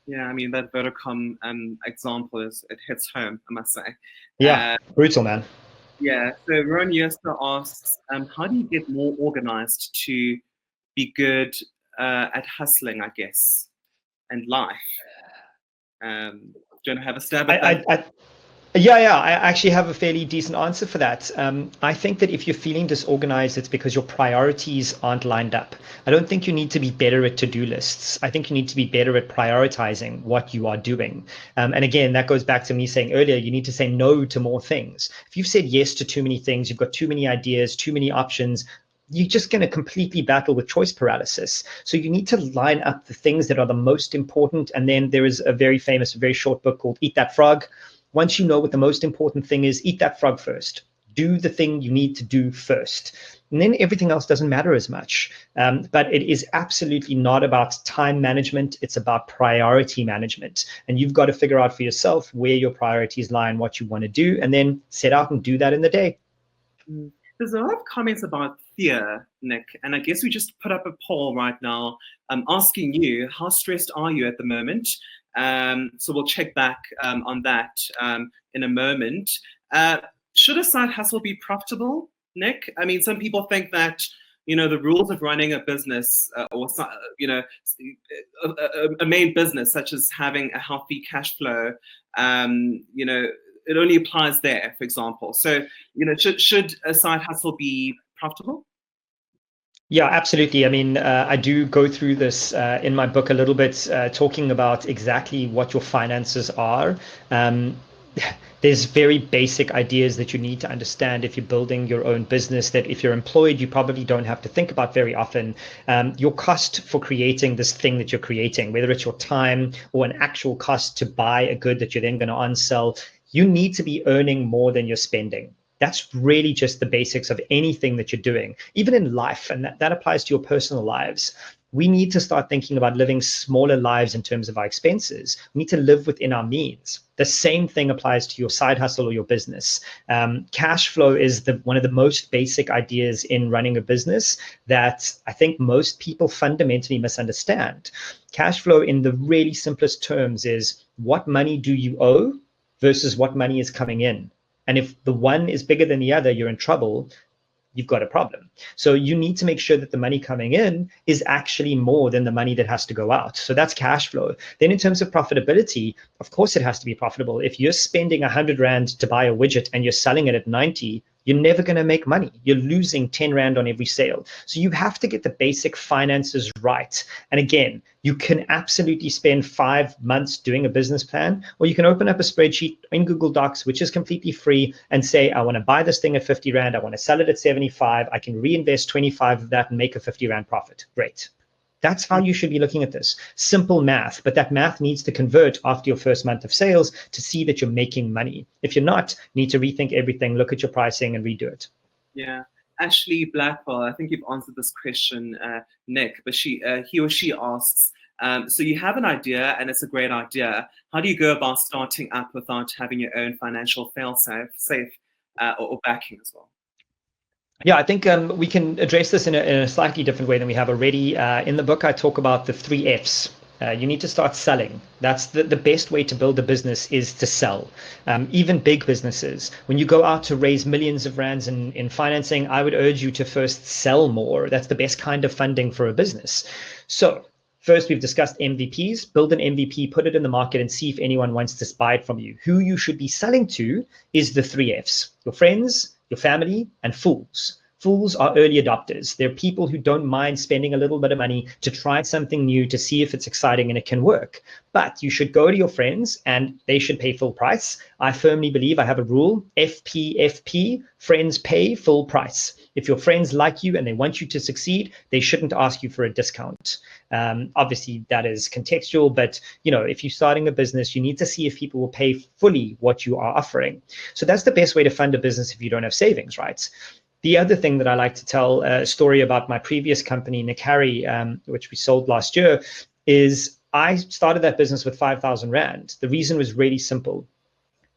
Yeah, I mean, that Vodacom example it hits home, I must say. Yeah, brutal, man. Yeah, so Ron Yester asks, how do you get more organized to be good at hustling, I guess, and life? Do you want to have a stab at that? Yeah, I actually have a fairly decent answer for that. I think that if you're feeling disorganized, it's because your priorities aren't lined up. I don't think you need to be better at to-do lists. I think you need to be better at prioritizing what you are doing. And again, that goes back to me saying earlier, you need to say no to more things. If you've said yes to too many things, you've got too many ideas, too many options, you're just going to completely battle with choice paralysis. So you need to line up the things that are the most important. And then there is a very famous, very short book called Eat That Frog. Once you know what the most important thing is, eat that frog first. Do the thing you need to do first. And then everything else doesn't matter as much. But it is absolutely not about time management. It's about priority management. And you've got to figure out for yourself where your priorities lie and what you want to do, and then set out and do that in the day. There's a lot of comments about fear, Nic, and I guess we just put up a poll right now asking you, how stressed are you at the moment? So we'll check back on that in a moment. Should a side hustle be profitable, Nic? I mean, some people think that, the rules of running a business or, a main business, such as having a healthy cash flow, it only applies there, for example. So, should a side hustle be profitable? Yeah, absolutely. I mean, I do go through this in my book a little bit, talking about exactly what your finances are. There's very basic ideas that you need to understand if you're building your own business that if you're employed, you probably don't have to think about very often. Your cost for creating this thing that you're creating, whether it's your time or an actual cost to buy a good that you're then going to on-sell, you need to be earning more than you're spending. That's really just the basics of anything that you're doing, even in life. And that applies to your personal lives. We need to start thinking about living smaller lives in terms of our expenses. We need to live within our means. The same thing applies to your side hustle or your business. Cash flow is one of the most basic ideas in running a business that I think most people fundamentally misunderstand. Cash flow in the really simplest terms is what money do you owe versus what money is coming in. And if the one is bigger than the other, you're in trouble. You've got a problem. So you need to make sure that the money coming in is actually more than the money that has to go out. So that's cash flow. Then in terms of profitability, of course it has to be profitable. If you're spending 100 Rand to buy a widget and you're selling it at 90, you're never going to make money. You're losing 10 Rand on every sale. So you have to get the basic finances right. And again, you can absolutely spend 5 months doing a business plan, or you can open up a spreadsheet in Google Docs, which is completely free, and say, I want to buy this thing at 50 Rand. I want to sell it at 75. I can reinvest 25 of that and make a 50 Rand profit. Great. That's how you should be looking at this. Simple math, but that math needs to convert after your first month of sales to see that you're making money. If you're not, you need to rethink everything, look at your pricing and redo it. Yeah. Ashley Blackwell, I think you've answered this question, Nic, but he or she asks, so you have an idea and it's a great idea. How do you go about starting up without having your own financial fail-safe or backing as well? Yeah, I think we can address this in a slightly different way than we have already. In the book, I talk about the 3 Fs. You need to start selling. That's the best way to build a business is to sell. Even big businesses, when you go out to raise millions of rands in financing, I would urge you to first sell more. That's the best kind of funding for a business. So first, we've discussed MVPs. Build an MVP, put it in the market, and see if anyone wants to buy it from you. Who you should be selling to is the 3 Fs: your friends, your family, and fools. Fools are early adopters. They're people who don't mind spending a little bit of money to try something new, to see if it's exciting and it can work. But you should go to your friends and they should pay full price. I firmly believe, I have a rule, FPFP, friends pay full price. If your friends like you and they want you to succeed, they shouldn't ask you for a discount. Obviously, that is contextual, but if you're starting a business, you need to see if people will pay fully what you are offering. So that's the best way to fund a business if you don't have savings, right? The other thing that I like to tell a story about my previous company, Nic Haralambous, which we sold last year, is I started that business with 5,000 Rand. The reason was really simple.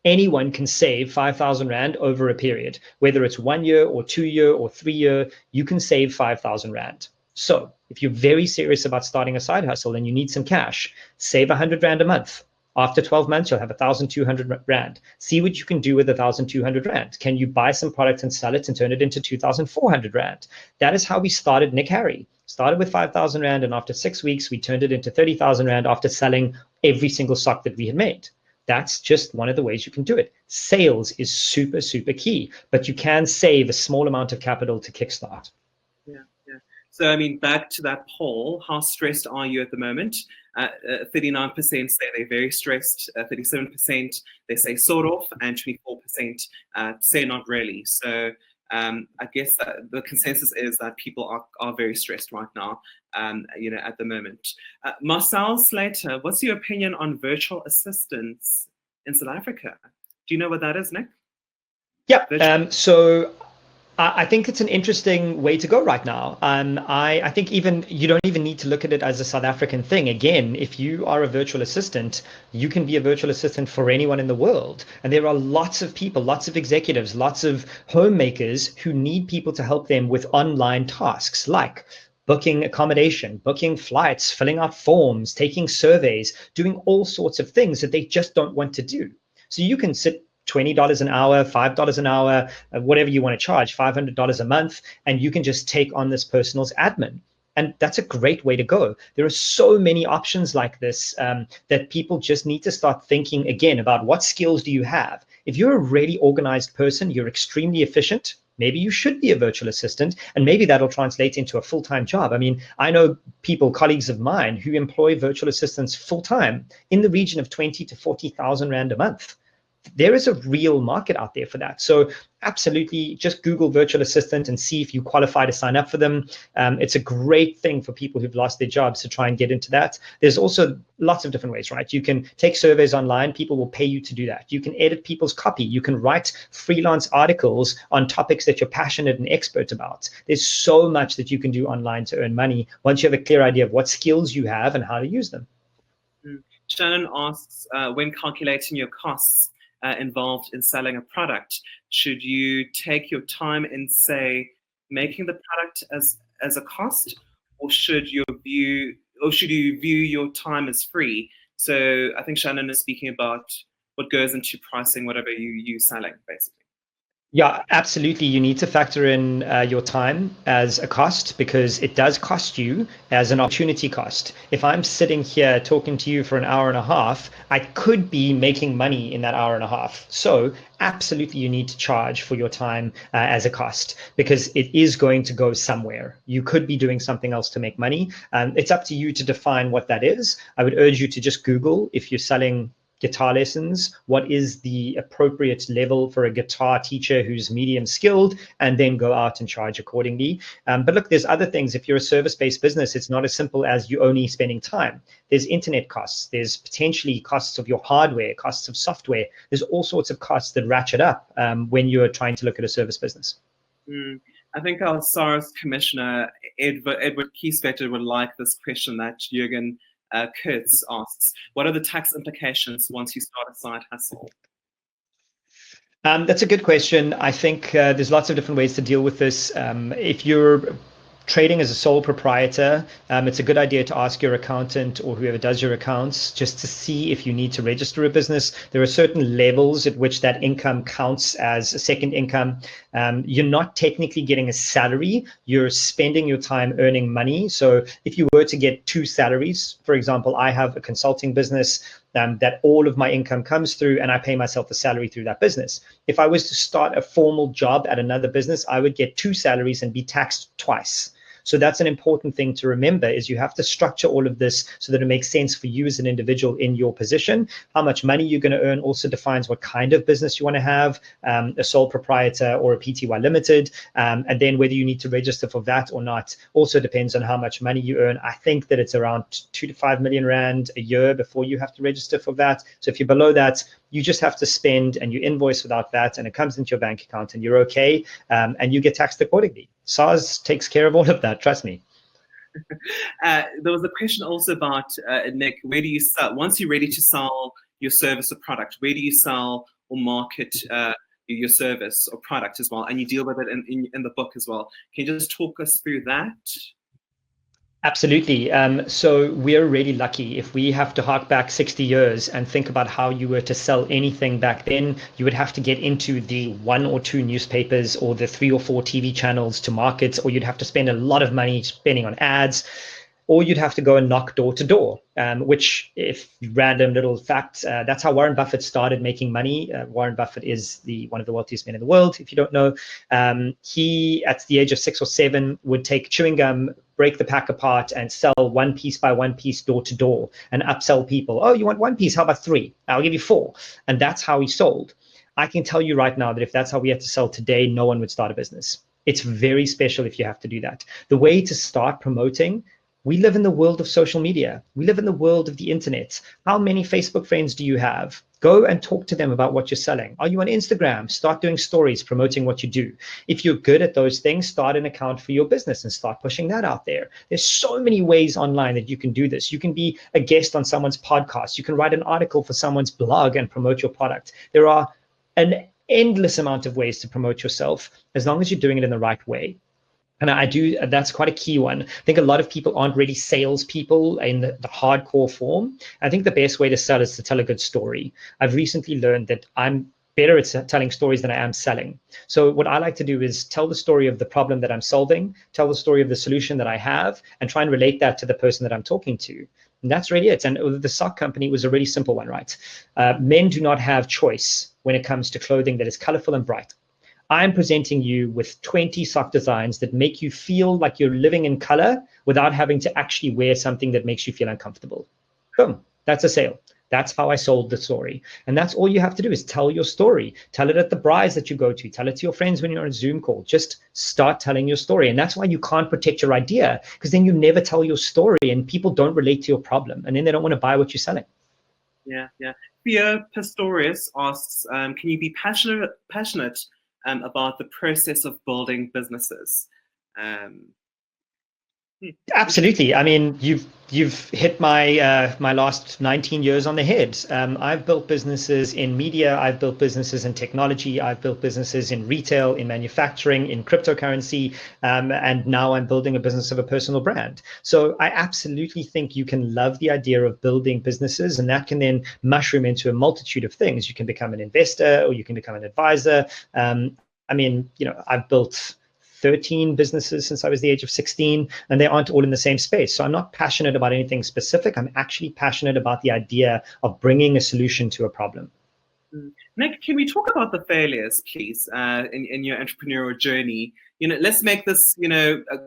Anyone can save 5,000 Rand over a period, whether it's 1 year or 2 year or 3 year, you can save 5,000 Rand. So if you're very serious about starting a side hustle and you need some cash, save 100 Rand a month. After 12 months, you'll have 1,200 Rand. See what you can do with 1,200 Rand. Can you buy some product and sell it and turn it into 2,400 Rand? That is how we started Nic Haralambous. Started with 5,000 Rand, and after 6 weeks, we turned it into 30,000 Rand after selling every single sock that we had made. That's just one of the ways you can do it. Sales is super, super key, but you can save a small amount of capital to kickstart. Yeah. So, I mean, back to that poll, how stressed are you at the moment? 39% say they're very stressed, 37% they say sort of, and 24% say not really. So I guess that the consensus is that people are very stressed right now, at the moment. Marcel Slater, what's your opinion on virtual assistants in South Africa? Do you know what that is, Nic? Yeah, so I think it's an interesting way to go right now. I think you don't even need to look at it as a South African thing. Again, if you are a virtual assistant, you can be a virtual assistant for anyone in the world. And there are lots of people, lots of executives, lots of homemakers who need people to help them with online tasks like booking accommodation, booking flights, filling out forms, taking surveys, doing all sorts of things that they just don't want to do. So you can sit $20 an hour, $5 an hour, whatever you want to charge, $500 a month, and you can just take on this person's admin. And that's a great way to go. There are so many options like this that people just need to start thinking again about what skills do you have. If you're a really organized person, you're extremely efficient, maybe you should be a virtual assistant, and maybe that'll translate into a full-time job. I mean, I know people, colleagues of mine, who employ virtual assistants full-time in the region of 20 to 40,000 Rand a month. There is a real market out there for that. So absolutely, just Google virtual assistant and see if you qualify to sign up for them. It's a great thing for people who've lost their jobs to try and get into that. There's also lots of different ways, right? You can take surveys online. People will pay you to do that. You can edit people's copy. You can write freelance articles on topics that you're passionate and expert about. There's so much that you can do online to earn money once you have a clear idea of what skills you have and how to use them. Shannon asks, when calculating your costs involved in selling a product, should you take your time in, say, making the product as a cost, or should you view your time as free? So I think Shannon is speaking about what goes into pricing whatever you selling, basically. Yeah, absolutely. You need to factor in your time as a cost, because it does cost you as an opportunity cost. If I'm sitting here talking to you for an hour and a half, I could be making money in that hour and a half. So absolutely, you need to charge for your time as a cost, because it is going to go somewhere. You could be doing something else to make money. It's up to you to define what that is. I would urge you to just Google, if you're selling guitar lessons, what is the appropriate level for a guitar teacher who's medium skilled, and then go out and charge accordingly. But look, there's other things. If you're a service-based business, it's not as simple as you only spending time. There's internet costs. There's potentially costs of your hardware, costs of software. There's all sorts of costs that ratchet up when you're trying to look at a service business. I think our SARS commissioner, Edward Kiesbetter, would like this question that Jürgen Kurtz asks. What are the tax implications once you start a side hustle? That's a good question. I think there's lots of different ways to deal with this. If you're trading as a sole proprietor, it's a good idea to ask your accountant or whoever does your accounts just to see if you need to register a business. There are certain levels at which that income counts as a second income. You're not technically getting a salary, you're spending your time earning money. So if you were to get two salaries, for example, I have a consulting business that all of my income comes through, and I pay myself a salary through that business. If I was to start a formal job at another business, I would get two salaries and be taxed twice. So that's an important thing to remember, is you have to structure all of this so that it makes sense for you as an individual in your position. How much money you're going to earn also defines what kind of business you want to have, a sole proprietor or a PTY limited. And then whether you need to register for that or not also depends on how much money you earn. I think that it's around 2 to 5 million Rand a year before you have to register for that. So if you're below that, you just have to spend and you invoice without that, and it comes into your bank account and you're okay, and you get taxed accordingly. SARS takes care of all of that, trust me. There was a question also about, Nic, where do you sell, once you're ready to sell your service or product, where do you sell or market your service or product as well? And you deal with it in the book as well. Can you just talk us through that? Absolutely. So we're really lucky. If we have to hark back 60 years and think about how you were to sell anything back then, you would have to get into the 1 or 2 newspapers or the 3 or 4 TV channels to market, or you'd have to spend a lot of money spending on ads, or you'd have to go and knock door to door, which, if random little fact, that's how Warren Buffett started making money. Warren Buffett is one of the wealthiest men in the world, if you don't know. He, at the age of 6 or 7, would take chewing gum, break the pack apart, and sell one piece by one piece door to door and upsell people. Oh, you want one piece? How about 3? I'll give you 4. And that's how he sold. I can tell you right now that if that's how we have to sell today, no one would start a business. It's very special if you have to do that. The way to start promoting, we live in the world of social media. We live in the world of the internet. How many Facebook friends do you have? Go and talk to them about what you're selling. Are you on Instagram? Start doing stories promoting what you do. If you're good at those things, start an account for your business and start pushing that out there. There's so many ways online that you can do this. You can be a guest on someone's podcast. You can write an article for someone's blog and promote your product. There are an endless amount of ways to promote yourself, as long as you're doing it in the right way. And that's quite a key one. I think a lot of people aren't really salespeople in the hardcore form. I think the best way to sell is to tell a good story. I've recently learned that I'm better at telling stories than I am selling. So what I like to do is tell the story of the problem that I'm solving, tell the story of the solution that I have, and try and relate that to the person that I'm talking to. And that's really it. And the sock company was a really simple one, right? Men do not have choice when it comes to clothing that is colorful and bright. I'm presenting you with 20 sock designs that make you feel like you're living in color without having to actually wear something that makes you feel uncomfortable. Boom, that's a sale. That's how I sold the story. And that's all you have to do, is tell your story. Tell it at the brides that you go to. Tell it to your friends when you're on a Zoom call. Just start telling your story. And that's why you can't protect your idea, because then you never tell your story and people don't relate to your problem. And then they don't want to buy what you're selling. Yeah. Theo Pistorius asks, can you be passionate about the process of building businesses? Absolutely. I mean, you've hit my my last 19 years on the head. I've built businesses in media. I've built businesses in technology. I've built businesses in retail, in manufacturing, in cryptocurrency, and now I'm building a business of a personal brand. So I absolutely think you can love the idea of building businesses, and that can then mushroom into a multitude of things. You can become an investor, or you can become an advisor. I mean, I've built 13 businesses since I was the age of 16, and they aren't all in the same space. So I'm not passionate about anything specific. I'm actually passionate about the idea of bringing a solution to a problem. Nic, can we talk about the failures, please, in your entrepreneurial journey? Let's make this,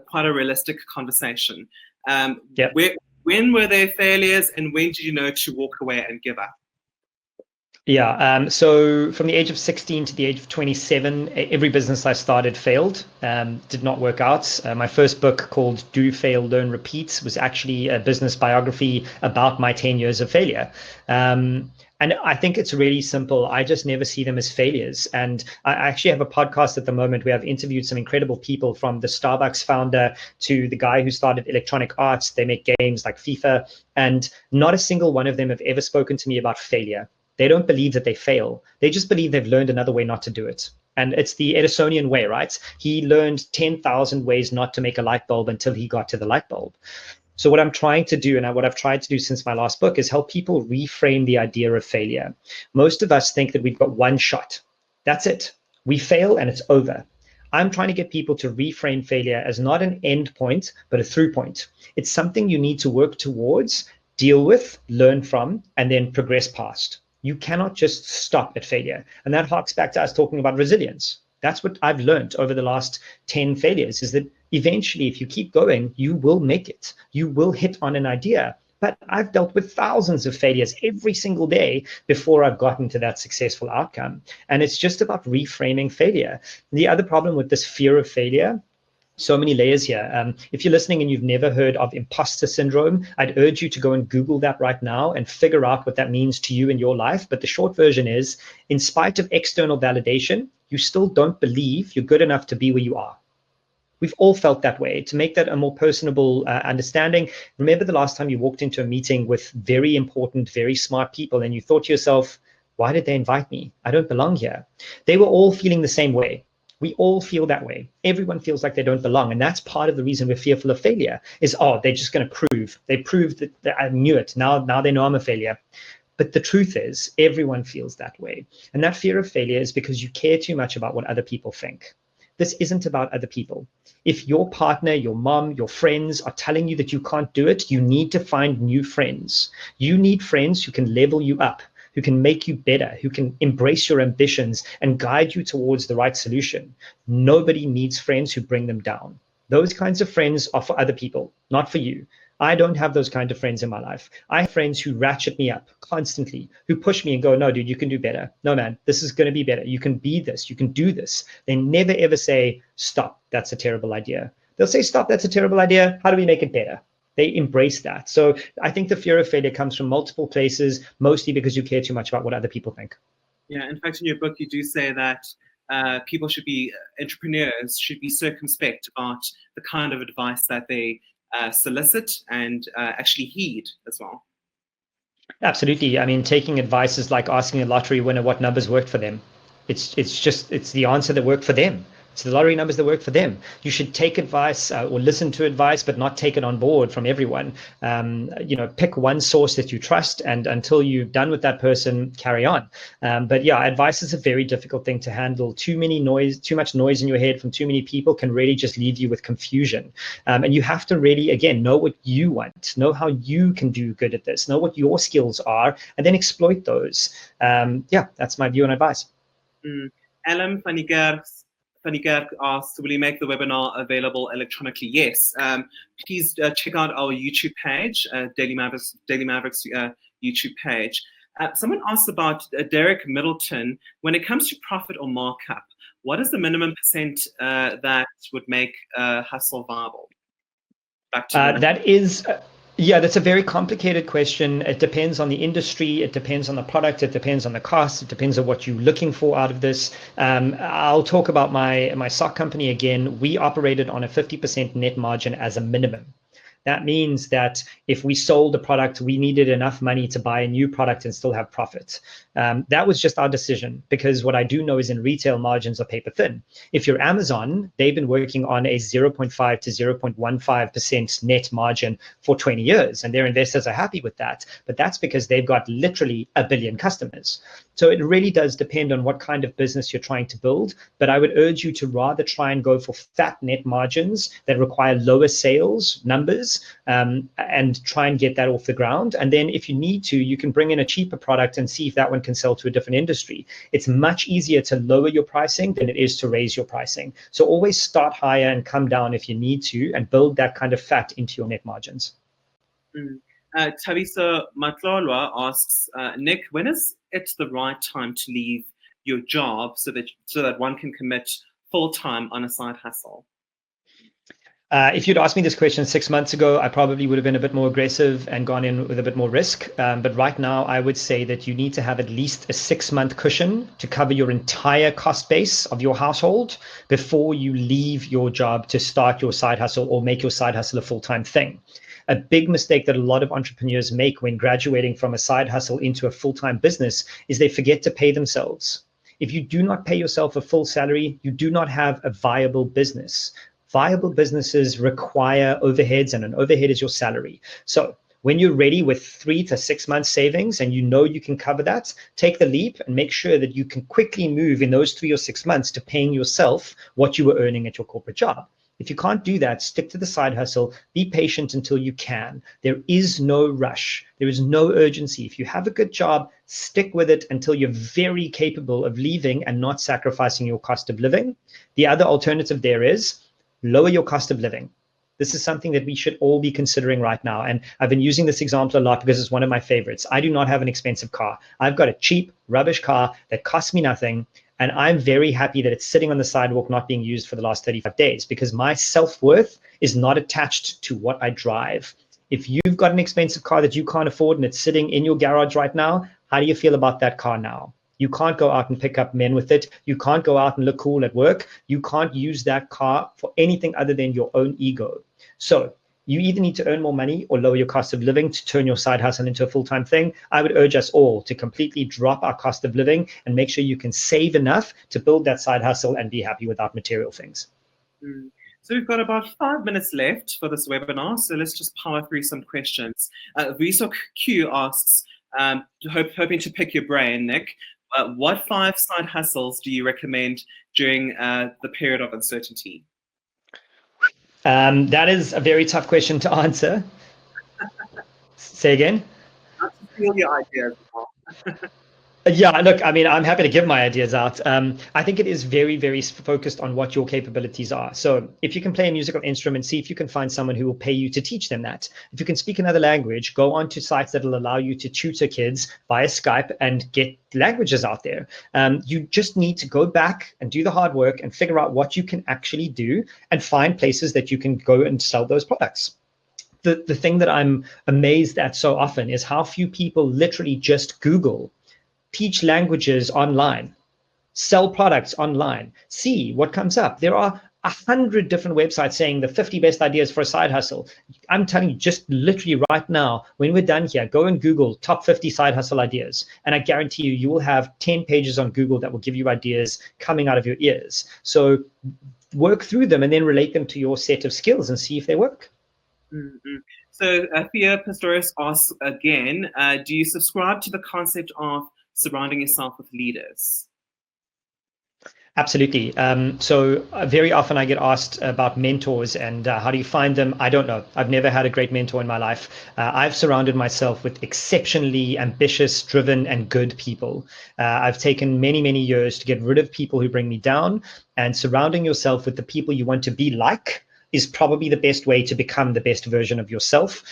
quite a realistic conversation. Yep. When were there failures, and when did you know to walk away and give up? Yeah, so from the age of 16 to the age of 27, every business I started failed, did not work out. My first book, called Do, Fail, Learn, Repeat, was actually a business biography about my 10 years of failure. And I think it's really simple. I just never see them as failures. And I actually have a podcast at the moment where I've interviewed some incredible people, from the Starbucks founder to the guy who started Electronic Arts. They make games like FIFA, and not a single one of them have ever spoken to me about failure. They don't believe that they fail. They just believe they've learned another way not to do it. And it's the Edisonian way, right? He learned 10,000 ways not to make a light bulb until he got to the light bulb. So what I'm trying to do, and what I've tried to do since my last book, is help people reframe the idea of failure. Most of us think that we've got one shot. That's it. We fail and it's over. I'm trying to get people to reframe failure as not an end point, but a through point. It's something you need to work towards, deal with, learn from, and then progress past. You cannot just stop at failure. And that harks back to us talking about resilience. That's what I've learned over the last 10 failures, is that eventually, if you keep going, you will make it. You will hit on an idea. But I've dealt with thousands of failures every single day before I've gotten to that successful outcome. And it's just about reframing failure. The other problem with this fear of failure, so many layers here. If you're listening and you've never heard of imposter syndrome, I'd urge you to go and Google that right now and figure out what that means to you in your life. But the short version is, in spite of external validation, you still don't believe you're good enough to be where you are. We've all felt that way. To make that a more personable understanding, remember the last time you walked into a meeting with very important, very smart people and you thought to yourself, why did they invite me? I don't belong here. They were all feeling the same way. We all feel that way. Everyone feels like they don't belong. And that's part of the reason we're fearful of failure is, oh, they're just going to prove. They proved that I knew it. Now they know I'm a failure. But the truth is, everyone feels that way. And that fear of failure is because you care too much about what other people think. This isn't about other people. If your partner, your mom, your friends are telling you that you can't do it, you need to find new friends. You need friends who can level you up, who can make you better, who can embrace your ambitions and guide you towards the right solution. Nobody needs friends who bring them down. Those kinds of friends are for other people, not for you. I don't have those kind of friends in my life. I have friends who ratchet me up constantly, who push me and go, no, dude, you can do better. No, man, this is going to be better. You can be this. You can do this. They never, ever say, stop, that's a terrible idea. They'll say, stop, that's a terrible idea. How do we make it better? They embrace that. So I think the fear of failure comes from multiple places, mostly because you care too much about what other people think. Yeah, in fact, in your book, you do say that people should be, entrepreneurs should be circumspect about the kind of advice that they solicit and actually heed as well. Absolutely. I mean, taking advice is like asking a lottery winner what numbers worked for them. It's the answer that worked for them. It's the lottery numbers that work for them. You should take advice or listen to advice, but not take it on board from everyone. Pick one source that you trust, and until you've done with that person, carry on. But yeah, advice is a very difficult thing to handle. Too much noise in your head from too many people can really just leave you with confusion. And you have to really, again, know what you want, know how you can do good at this, know what your skills are, and then exploit those. That's my view and advice. Alan Faniger asks, will you make the webinar available electronically? Yes. Please check out our YouTube page, Daily Mavericks YouTube page. Someone asked about Derek Middleton. When it comes to profit or markup, what is the minimum percent that would make Hustle viable? Back to that's a very complicated question. It depends on the industry. It depends on the product. It depends on the cost. It depends on what you're looking for out of this. I'll talk about my sock company again. We operated on a 50% net margin as a minimum. That means that if we sold a product, we needed enough money to buy a new product and still have profit. That was just our decision, because what I do know is in retail, margins are paper thin. If you're Amazon, they've been working on a 0.5 to 0.15% net margin for 20 years, and their investors are happy with that. But that's because they've got literally 1 billion customers. So it really does depend on what kind of business you're trying to build. But I would urge you to rather try and go for fat net margins that require lower sales numbers, and try and get that off the ground. And then if you need to, you can bring in a cheaper product and see if that one can sell to a different industry. It's much easier to lower your pricing than it is to raise your pricing. So always start higher and come down if you need to, and build that kind of fat into your net margins. Tavisa Matlolwa asks, Nic, when is it the right time to leave your job so that one can commit full-time on a side hustle? If you'd asked me this question 6 months ago, I probably would have been a bit more aggressive and gone in with a bit more risk. But right now, I would say that you need to have at least a 6-month cushion to cover your entire cost base of your household before you leave your job to start your side hustle or make your side hustle a full-time thing. A big mistake that a lot of entrepreneurs make when graduating from a side hustle into a full-time business is they forget to pay themselves. If you do not pay yourself a full salary, you do not have a viable business. Viable businesses require overheads, and an overhead is your salary. So when you're ready with 3 to 6 months savings and you know you can cover that, take the leap and make sure that you can quickly move in those 3 or 6 months to paying yourself what you were earning at your corporate job. If you can't do that, stick to the side hustle. Be patient until you can. There is no rush. There is no urgency. If you have a good job, stick with it until you're very capable of leaving and not sacrificing your cost of living. The other alternative there is lower your cost of living. This is something that we should all be considering right now. And I've been using this example a lot because it's one of my favorites. I do not have an expensive car. I've got a cheap, rubbish car that costs me nothing. And I'm very happy that it's sitting on the sidewalk, not being used for the last 35 days, because my self-worth is not attached to what I drive. If you've got an expensive car that you can't afford and it's sitting in your garage right now, how do you feel about that car now? You can't go out and pick up men with it. You can't go out and look cool at work. You can't use that car for anything other than your own ego. So you either need to earn more money or lower your cost of living to turn your side hustle into a full-time thing. I would urge us all to completely drop our cost of living and make sure you can save enough to build that side hustle and be happy without material things. So we've got about 5 minutes left for this webinar. So let's just power through some questions. Resoc Q asks, hoping to pick your brain, Nic, what 5 side hustles do you recommend during the period of uncertainty? That is a very tough question to answer. Say again? Not to steal your ideas. Yeah, look, I mean, I'm happy to give my ideas out. I think it is very, very focused on what your capabilities are. So if you can play a musical instrument, see if you can find someone who will pay you to teach them that. If you can speak another language, go on to sites that will allow you to tutor kids via Skype and get languages out there. You just need to go back and do the hard work and figure out what you can actually do and find places that you can go and sell those products. The thing that I'm amazed at so often is how few people literally just Google teach languages online, sell products online, see what comes up. There are 100 different websites saying the 50 best ideas for a side hustle. I'm telling you, just literally right now, when we're done here, go and Google top 50 side hustle ideas. And I guarantee you, you will have 10 pages on Google that will give you ideas coming out of your ears. So work through them and then relate them to your set of skills and see if they work. So Thea Pistorius asks again, do you subscribe to the concept of surrounding yourself with leaders? Absolutely. So very often I get asked about mentors and how do you find them? I don't know. I've never had a great mentor in my life. I've surrounded myself with exceptionally ambitious, driven, and good people. I've taken many, many years to get rid of people who bring me down, and surrounding yourself with the people you want to be like is probably the best way to become the best version of yourself.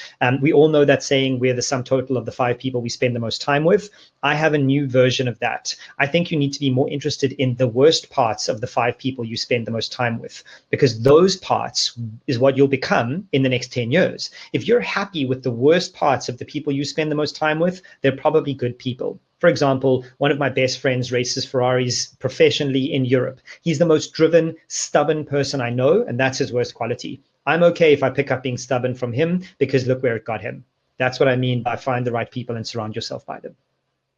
We all know that saying, we're the sum total of the 5 people we spend the most time with. I have a new version of that. I think you need to be more interested in the worst parts of the 5 people you spend the most time with, because those parts is what you'll become in the next 10 years. If you're happy with the worst parts of the people you spend the most time with, they're probably good people. For example, one of my best friends races Ferraris professionally in Europe. He's the most driven, stubborn person I know, and that's his worst quality. I'm okay if I pick up being stubborn from him, because look where it got him. That's what I mean by find the right people and surround yourself by them.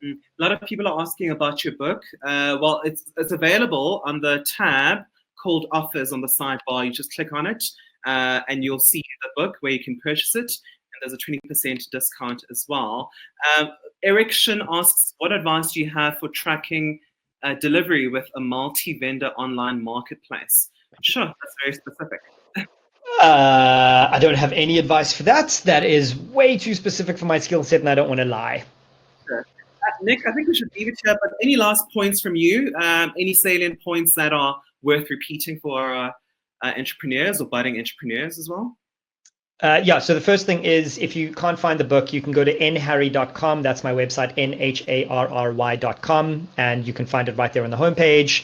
A lot of people are asking about your book. Well, it's available on the tab called Offers on the sidebar. You just click on it and you'll see the book where you can purchase it. And there's a 20% discount as well. Eric Shin asks, what advice do you have for tracking delivery with a multi-vendor online marketplace? Sure, that's very specific. I don't have any advice for that. That is way too specific for my skill set, and I don't want to lie. Sure. Nic, I think we should leave it here, but any last points from you? Any salient points that are worth repeating for entrepreneurs or budding entrepreneurs as well? Yeah, so the first thing is, if you can't find the book, you can go to nharry.com. That's my website, nharry.com, and you can find it right there on the homepage.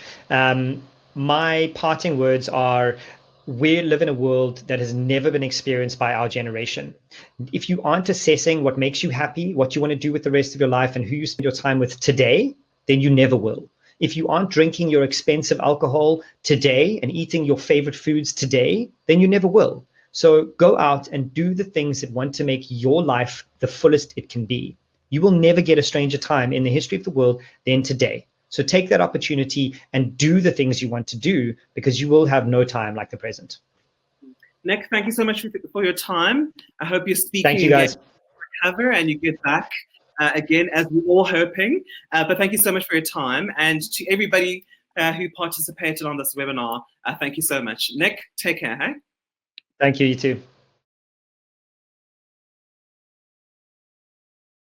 My parting words are, we live in a world that has never been experienced by our generation. If you aren't assessing what makes you happy, what you want to do with the rest of your life, and who you spend your time with today, then you never will. If you aren't drinking your expensive alcohol today and eating your favorite foods today, then you never will. So go out and do the things that want to make your life the fullest it can be. You will never get a stranger time in the history of the world than today. So take that opportunity and do the things you want to do, because you will have no time like the present. Nic, thank you so much for your time. I hope you're speaking Thank you, guys. recover and you get back again, as we're all hoping. But thank you so much for your time. And to everybody who participated on this webinar, thank you so much. Nic, take care. Hey? Thank you, you too.